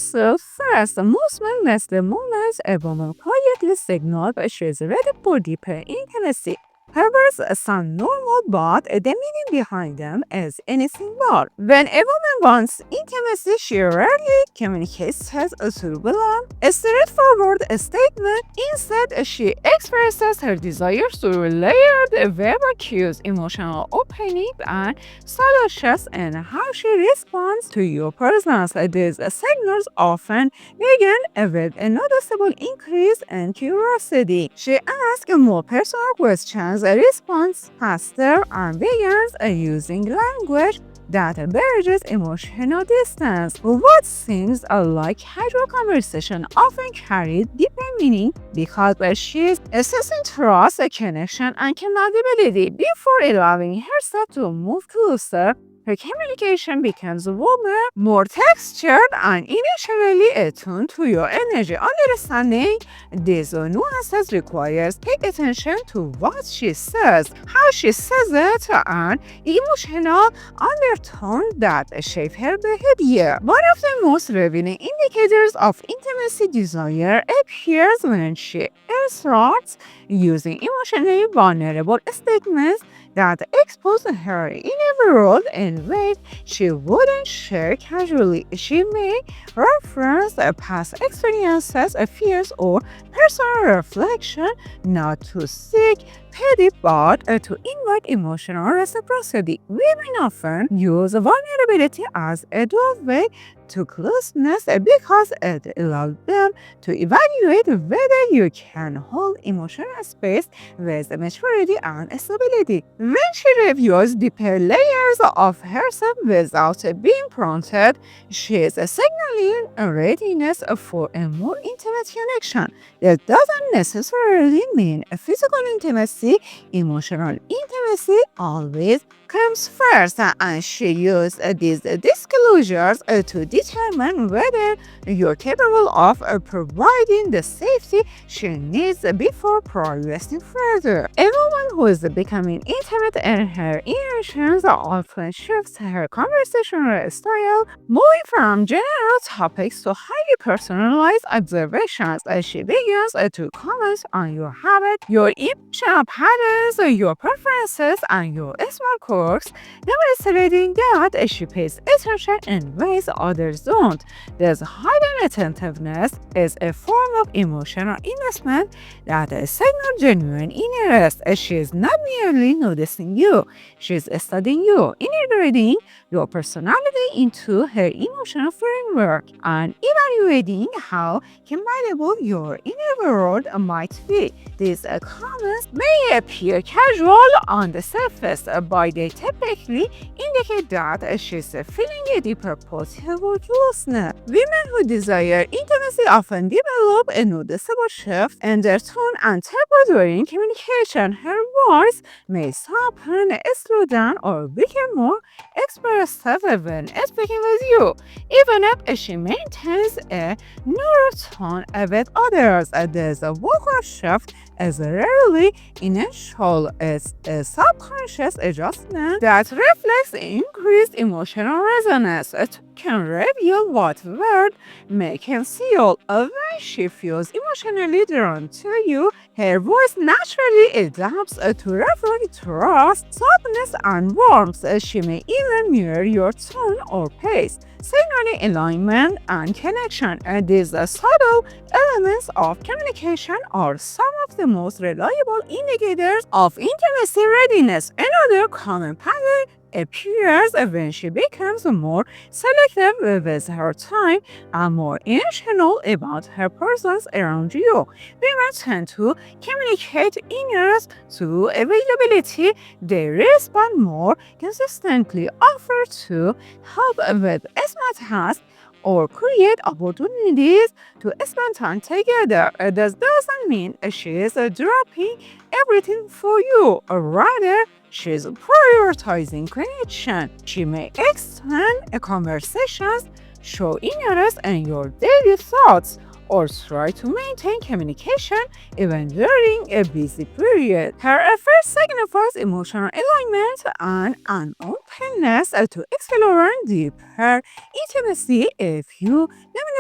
So first, most men miss the moment a woman quietly signals she is ready for deeper intimacy. Her words sound normal, but the meaning behind them is anything but. When a woman wants intimacy, she rarely communicates it through a straightforward statement. Instead, she expresses her desires through layered verbal cues, emotional opening, and subtle shifts in how she responds to your presence. These signals often begin with a noticeable increase in curiosity. She asks more personal questions, responds faster, and begins using language that bridges emotional distance. What seems like casual conversation often carried deeper meaning because she is assessing trust, connection, and compatibility before allowing herself to move closer. Her communication becomes warmer, more textured, and initially attuned to your energy. Understanding these nuances requires pay attention to what she says, how she says it, and emotional undertone that shape her behavior. One of the most revealing indicators of intimacy desire appears when she starts using emotionally vulnerable statements that expose her inner world in ways she wouldn't share casually. She may reference past experiences, fears, or personal reflection, not to seek pity but to invite emotional reciprocity. Women often use vulnerability as a doorway to closeness because it allows them to evaluate whether you can hold emotional space with maturity and stability. When she reviews deeper layers of herself without being prompted, she is signaling a readiness for a more intimate connection. That doesn't necessarily mean a physical intimacy. Emotional intimacy always comes first, and she uses these disclosures to determine whether you're capable of providing the safety she needs before progressing further. A woman who is becoming intimate in her emotions often shifts her conversational style, moving from general topics to highly personalized observations as she begins to comment on your habits, your emotional patterns, your preferences, and your small quirks, demonstrating that she pays attention in ways others don't. This hidden attentiveness is a form of emotional investment that signals genuine interest. She is not merely noticing you, she is studying you, integrating your personality into her emotional framework, and evaluating how compatible your inner world might be. These comments may appear casual on the surface, but they typically indicate that she's feeling a deeper pull toward closeness. Women who desire intimacy often develop a noticeable shift in their tone and tempo during communication. Her voice may soften, slow down, or become more expressive when speaking with you, even if she maintains a neutral tone with others. This vocal shift is rarely initial. It's a subconscious adjustment that reflects increased emotional resonance. It can reveal what word may conceal. When she feels emotionally drawn to you, her voice naturally adapts to reflect trust, softness, and warmth. She may even mirror your tone or pace, signaling alignment and connection. These subtle elements of communication are some of the most reliable indicators of intimacy readiness. Another common pattern appears when she becomes more selective with her time and more intentional about her presence around you. Women tend to communicate interest through availability. They respond more consistently, offer to help with small tasks, or create opportunities to spend time together. This doesn't mean she is dropping everything for you. Rather, she is prioritizing connection. She may extend conversations, show interest in your daily thoughts, or try to maintain communication even during a busy period. Her efforts signifies emotional alignment and an openness to exploring deeper intimacy. If you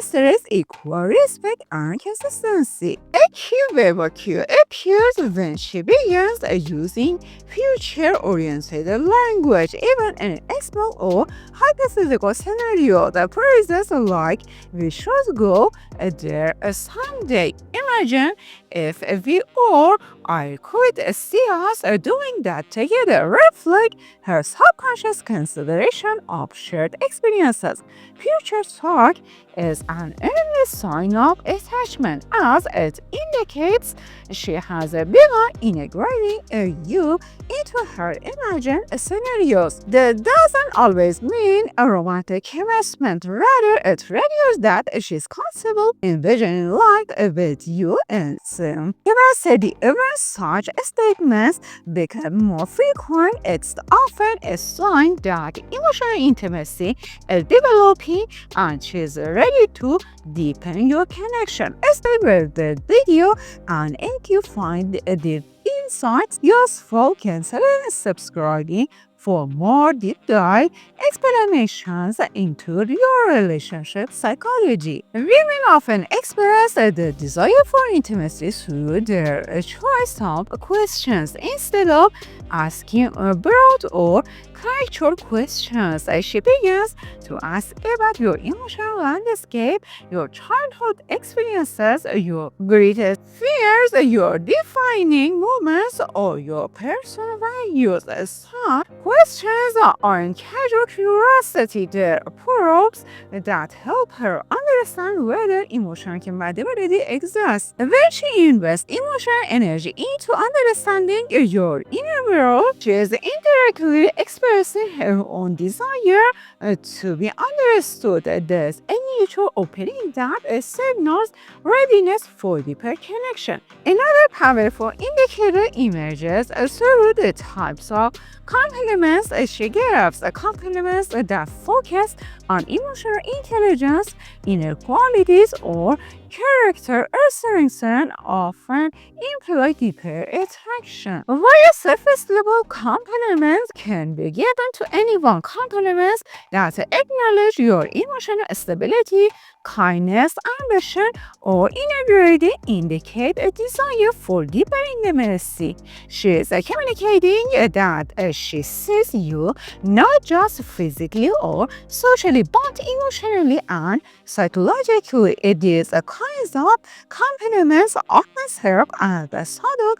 stress equal respect and consistency. A key verbal cue appears when she begins using future-oriented language, even in a small or hypothetical scenario. The phrases like "we should go there someday." Imagine if we or I could see us doing that together. Reflect her subconscious consideration of shared experiences. Future talk is an early sign of attachment as it indicates she has begun integrating you into her imagined scenarios. That doesn't always mean a romantic commitment. Rather, it reveals that she's comfortable envisioning life with you and some capacity. Even such statements become more frequent. It's often a sign that emotional intimacy is developing and she's ready to deepen your connection. Stay with the video, and if you find the insights useful, consider subscribing for more deep dive explanations into your relationship psychology. Women often express the desire for intimacy through their choice of questions instead of asking broad or character questions. She begins to ask about your emotional landscape, your childhood experiences, your greatest fears, your defining moments, or your personal values. Some questions aren't casual curiosity, they're probes that help her understand whether emotional compatibility exists. When she invests emotional energy into understanding your inner world, she is indirectly expressing her own desire to be understood. There's a mutual opening that signals readiness for deeper connection. Another powerful indicator emerges through the types of compliments she gives. Compliments that focus on emotional intelligence, inner qualities, or character strengths often imply deeper attraction. While surface-level compliments can be given to anyone, compliments that acknowledge your emotional stability, kindness, ambition, or integrity indicate a desire for deeper intimacy. She is communicating that she sees you not just physically or socially, but emotionally and psychologically. These kinds of compliments often serve as subtle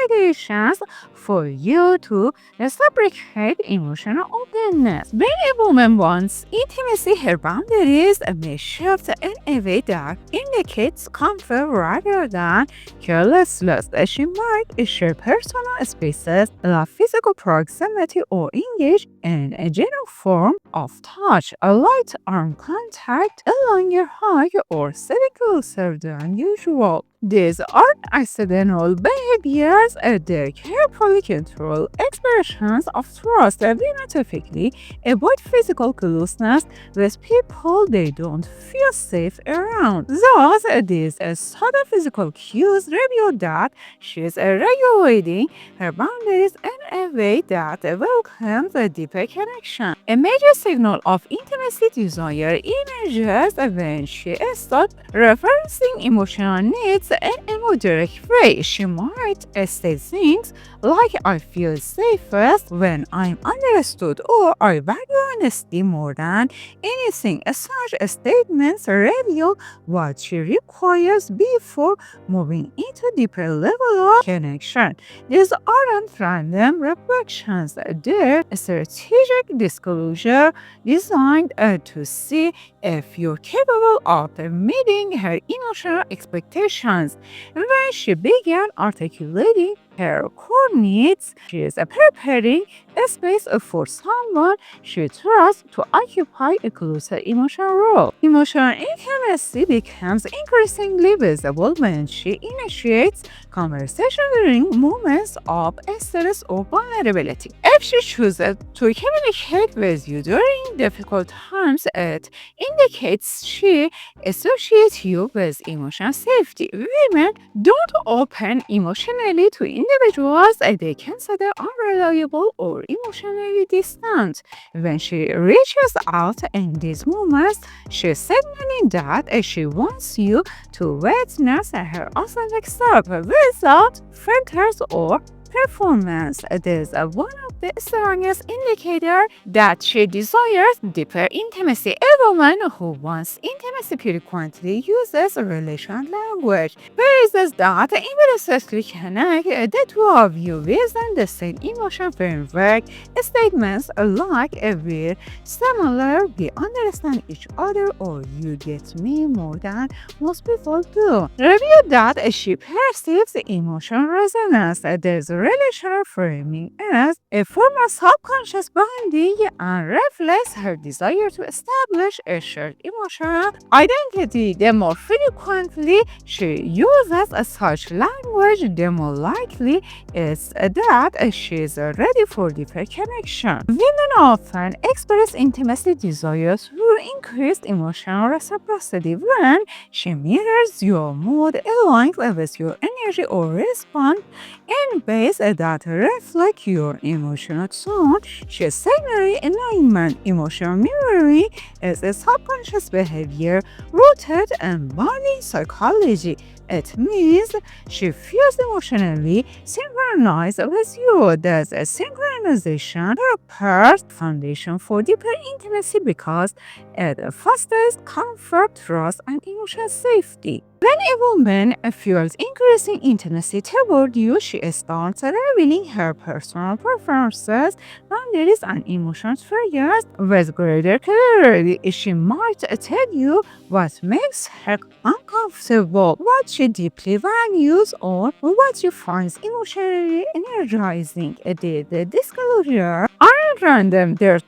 invitations for you to reciprocate emotional openness. When a woman wants intimacy, her boundaries may shift in a way that indicates comfort rather than carelessness. She might share personal spaces, love physical proximity, or engage in a general form of touch, a light arm contact, a longer hug, or sitting closer than usual. These aren't accidental behaviors, they're carefully controlled expressions of trust. Women typically avoid physical closeness with people they don't feel safe around. Thus, these subtle physical cues reveal that she's regulating her boundaries in a way that welcomes a deeper connection. A major signal of intimacy desire emerges when she starts referencing emotional needs in a more direct way. She might say things like, "I feel safest when I'm understood," or "I value honesty more than anything." Such statements reveal what she requires before moving into deeper level of connection. These aren't random reflections, they're strategic disclosure designed to see if you're capable of meeting her emotional expectations. When she began articulating her core needs, she is preparing a space for someone she trusts to occupy a closer emotional role. Emotional intimacy becomes increasingly visible when she initiates conversation during moments of stress or vulnerability. If she chooses to communicate with you during difficult times, it indicates she associates you with emotional safety. Women don't open emotionally to individuals they consider unreliable or emotionally distant. When she reaches out in these moments, she's signaling that she wants you to witness her authentic self without filters or performance. It is one of the strongest indicators that she desires deeper intimacy. A woman who wants intimacy frequently uses relation language, phrases that implicitly connect the two of you within the same emotion framework. Statements like we're similar, we understand each other, or you get me more than most people do reveal that she perceives emotional resonance. There's relational framing as a form of subconscious bonding and reflects her desire to establish a shared emotional identity. The more frequently she uses such language, the more likely is that she is ready for deeper connection. Women often express intimacy desires through increased emotional reciprocity. When she mirrors your mood, aligns with your energy, or responds in ways that reflect your emotional tone, she is signaling alignment. Emotional mirroring is a subconscious behavior rooted in body psychology. It means she feels emotionally synchronized with you. There's a synchronization prepares foundation for deeper intimacy because it fosters comfort, trust, and emotional safety. When a woman feels increasing intimacy toward you, she starts revealing her personal preferences, boundaries, and emotional triggers with greater clarity. She might tell you what makes her uncomfortable, what she deeply values, or what she finds emotionally energizing. The disclosure aren't random, they're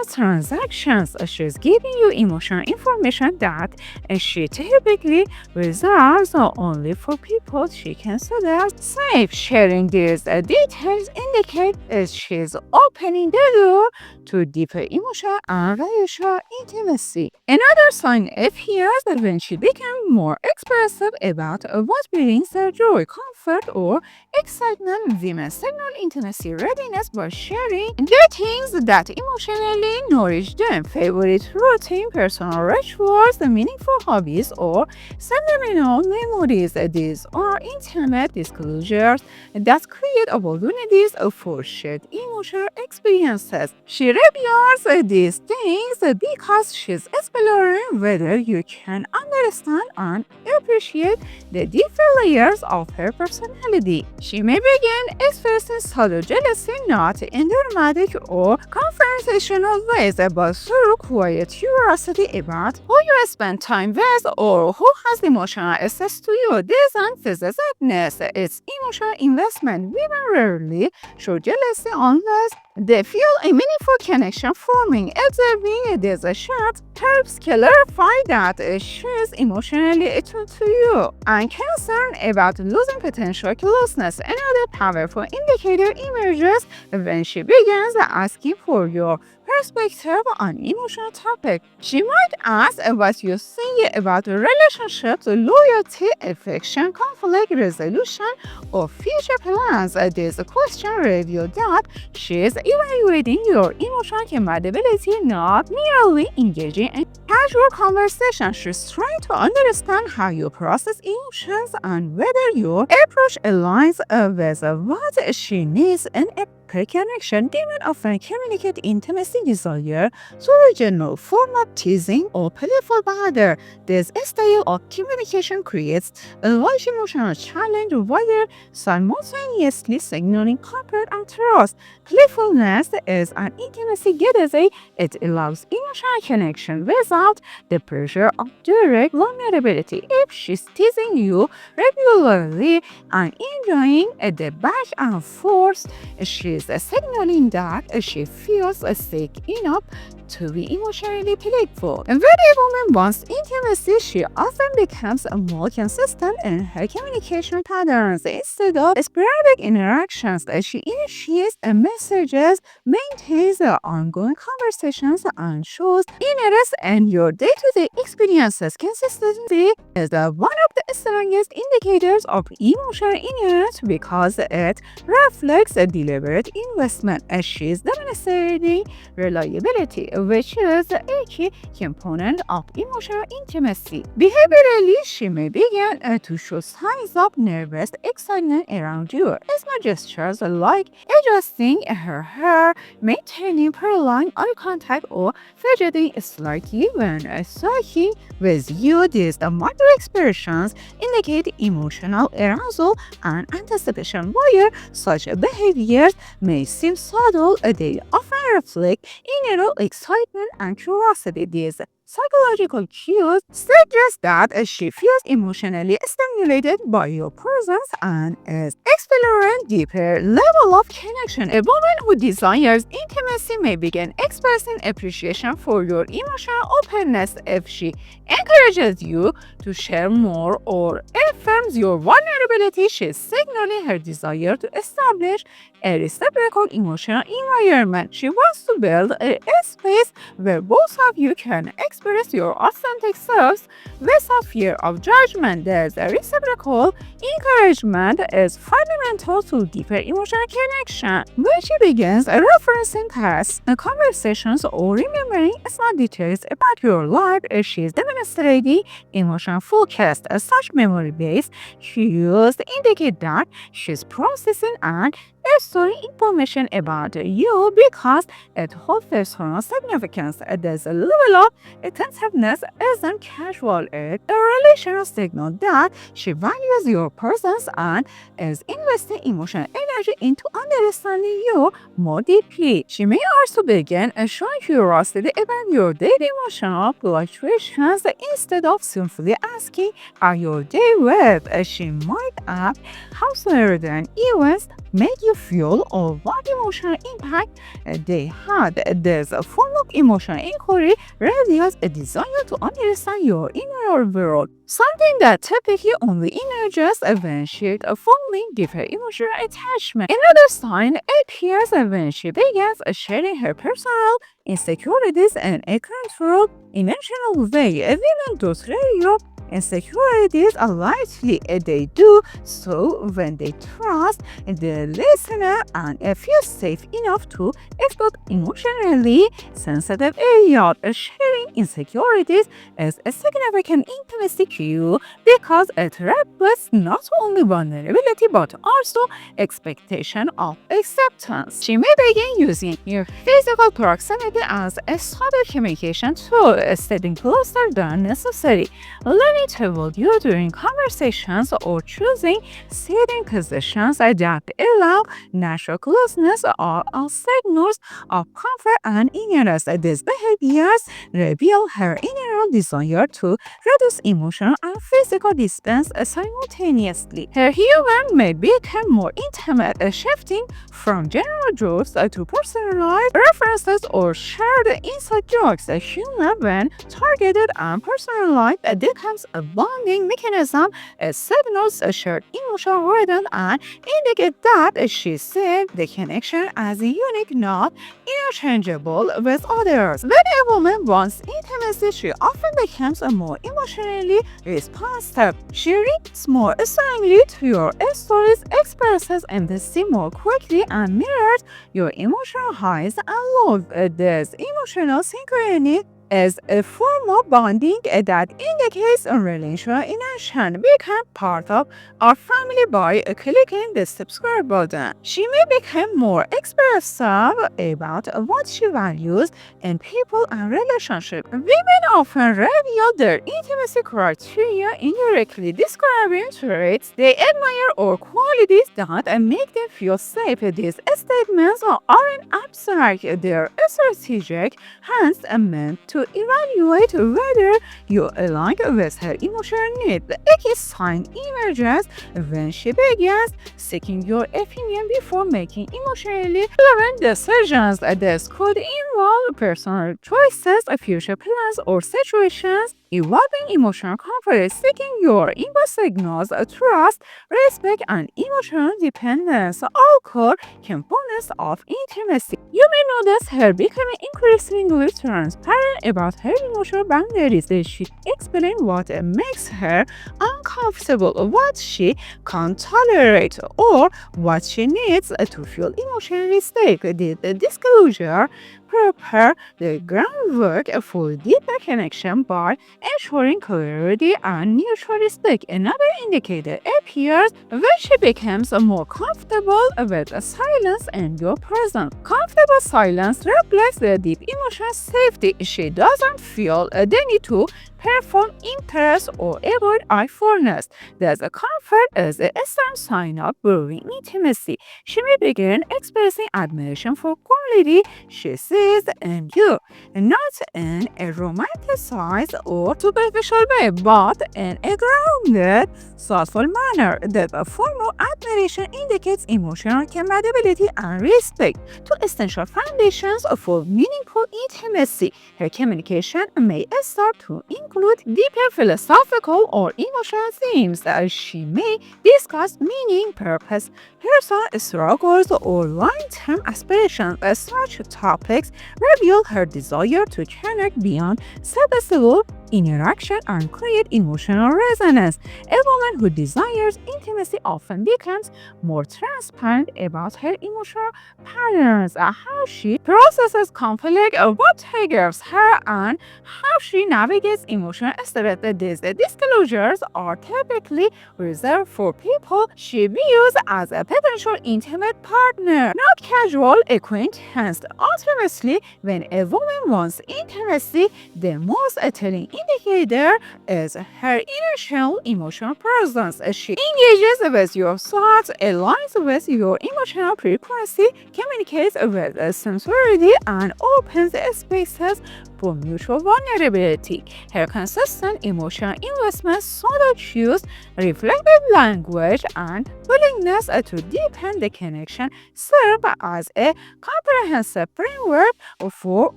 transactions. She's giving you emotional information that she typically reserves only for people she considers safe. Sharing these details indicates she's opening the door to deeper emotional and relational intimacy. Another sign appears when she becomes more expressive about what brings her joy, comfort, or excitement. Women signal intimacy readiness by sharing the things that emotionally nourish them: favorite routine, personal rituals, meaningful hobbies, or subliminal memories. These are intimate disclosures that create opportunities for shared emotional experiences. She reveals these things because she's exploring whether you can understand and appreciate the different layers of her personality. She may begin expressing subtle jealousy not in dramatic or confrontational ways, but through quiet curiosity about who you spend time with or who has emotional access to you. This emphasizes sadness. It's emotional investment. Women rarely show jealousy unless they feel a meaningful connection forming. Observing this shift helps clarify that she is emotionally attuned to you and concerned about losing potential closeness. Another powerful indicator emerges when she begins asking for your perspective on emotional topic. She might ask what you think about relationships, loyalty, affection, conflict resolution, or future plans. This question reveals that she is evaluating your emotional compatibility, not merely engaging in casual conversation. She's trying to understand how you process emotions and whether your approach aligns with what she needs in a connection. Women often communicate intimacy desire through a general form of teasing or playful banter. This style of communication creates a large emotional challenge while simultaneously signaling comfort and trust. Playfulness is an intimacy gateway. It allows emotional connection without the pressure of direct vulnerability. If she's teasing you regularly and enjoying the back and forth, she she's signaling that she feels safe enough to be emotionally playful. And when a woman wants intimacy, she often becomes more consistent in her communication patterns. Instead of sporadic interactions, she initiates messages, maintains ongoing conversations, and shows interest in your day-to-day experiences. Consistency is one of the strongest indicators of emotional interest because it reflects a deliberate investment. As she is demonstrating reliability, which is a key component of emotional intimacy. Behaviorally, she may begin to show signs of nervous excitement around you. Small gestures like adjusting her hair, maintaining prolonged eye contact, or fidgeting slightly when talking with you. These micro expressions indicate emotional arousal and anticipation. While such behaviors may seem subtle, they often reflect inner excitement and curiosity. These psychological cues suggest that she feels emotionally stimulated by your presence and is exploring deeper level of connection. A woman who desires intimacy may begin expressing appreciation for your emotional openness if she encourages you to share more or affirms your vulnerability. She is signaling her desire to establish a reciprocal emotional environment. She wants to build a space where both of you can express your authentic selves without fear of judgment. There's a reciprocal encouragement is fundamental to deeper emotional connection. When she begins referencing past conversations or remembering small details about your life, she is demonstrating emotional focus. Such memory-based cues indicate that she's processing and storing information about you because it holds personal significance. This level of attentiveness isn't casual. It's a relational signal that she values your presence and is investing emotional energy into understanding you more deeply. She may also begin showing curiosity about your daily emotional fluctuations instead of simply asking how your day went. She might ask how certain events made you feel or what emotional impact they had. This form of emotional inquiry reveals a desire to understand your inner world, something that typically only emerges when shared forming deeper emotional attachment. Another sign appears when she begins sharing her personal insecurities in a controlled, emotional way. Women don't radio insecurities are likely they do so when they trust the listener and feel safe enough to explore emotionally sensitive areas. Sharing insecurities is a significant intimacy cue because it reflects not only vulnerability but also expectation of acceptance. She may begin using your physical proximity as a subtle communication tool, sitting closer than necessary, learning to avoid you during conversations, or choosing sitting positions that allow natural closeness are all signals of comfort and interest. These behaviors reveal her inner desire to reduce emotional and physical distance simultaneously. Her humor may become more intimate, shifting from general jokes to personalized references or shared inside jokes. Humor, when targeted and personalized, becomes a bonding mechanism. It signals a shared emotional rhythm and indicates that she sees the connection as unique, not interchangeable with others. When a woman wants intimacy, she often becomes a more emotionally responsive. She reacts more strongly to your stories, expresses empathy more quickly, and mirrors your emotional highs and lows. This emotional synchrony is a form of bonding that indicates a relational intention. Become part of our family by clicking the subscribe button. She may become more expressive about what she values in people and relationships. Women often reveal their intimacy criteria indirectly, describing traits they admire or qualities that make them feel safe. These statements aren't abstract, they're strategic, hence meant to to evaluate whether you align with her emotional needs. A key sign emerges when she begins seeking your opinion before making emotionally relevant decisions. This could involve personal choices, future plans, or situations involving emotional conflict. Seeking your input signals trust, respect, and emotional dependence, all core components of intimacy. You may notice her becoming increasingly transparent about her emotional boundaries. She explains what makes her uncomfortable, what she can't tolerate, or what she needs to feel emotionally safe. This disclosure prepare the groundwork for deeper connection by ensuring clarity and mutual respect. Another indicator appears when she becomes more comfortable with silence and your presence. Comfortable silence reflects the deep emotional safety. She doesn't feel the need to perform interest or avoid eyefulness. Thus, comfort is a strong sign of growing intimacy. She may begin expressing admiration for quality she sees in you, not in a romanticized or superficial way, but in a grounded, thoughtful manner. The form of admiration indicates emotional compatibility and respect, two essential foundations for meaningful intimacy. Her communication may start to include deeper philosophical or emotional themes that she may discuss meaning, purpose, personal struggles, or long-term aspirations. Such topics reveal her desire to connect beyond surface-level interaction and create emotional resonance. A woman who desires intimacy often becomes more transparent about her emotional patterns, how she processes conflict, what triggers her, and how she navigates emotional stress. These disclosures are typically reserved for people she views as a potential intimate partner, not casual acquaintance. Ultimately, when a woman wants intimacy, the most telling indicator is her initial emotional presence. She engages with your thoughts, aligns with your emotional frequency, communicates with sincerity, and opens spaces for mutual vulnerability. Her consistent emotional investment, subtle cues, reflective language, and willingness to deepen the connection serve as a comprehensive framework for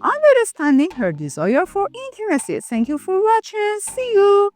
understanding her desire for intimacy. Thank you for watching. See you.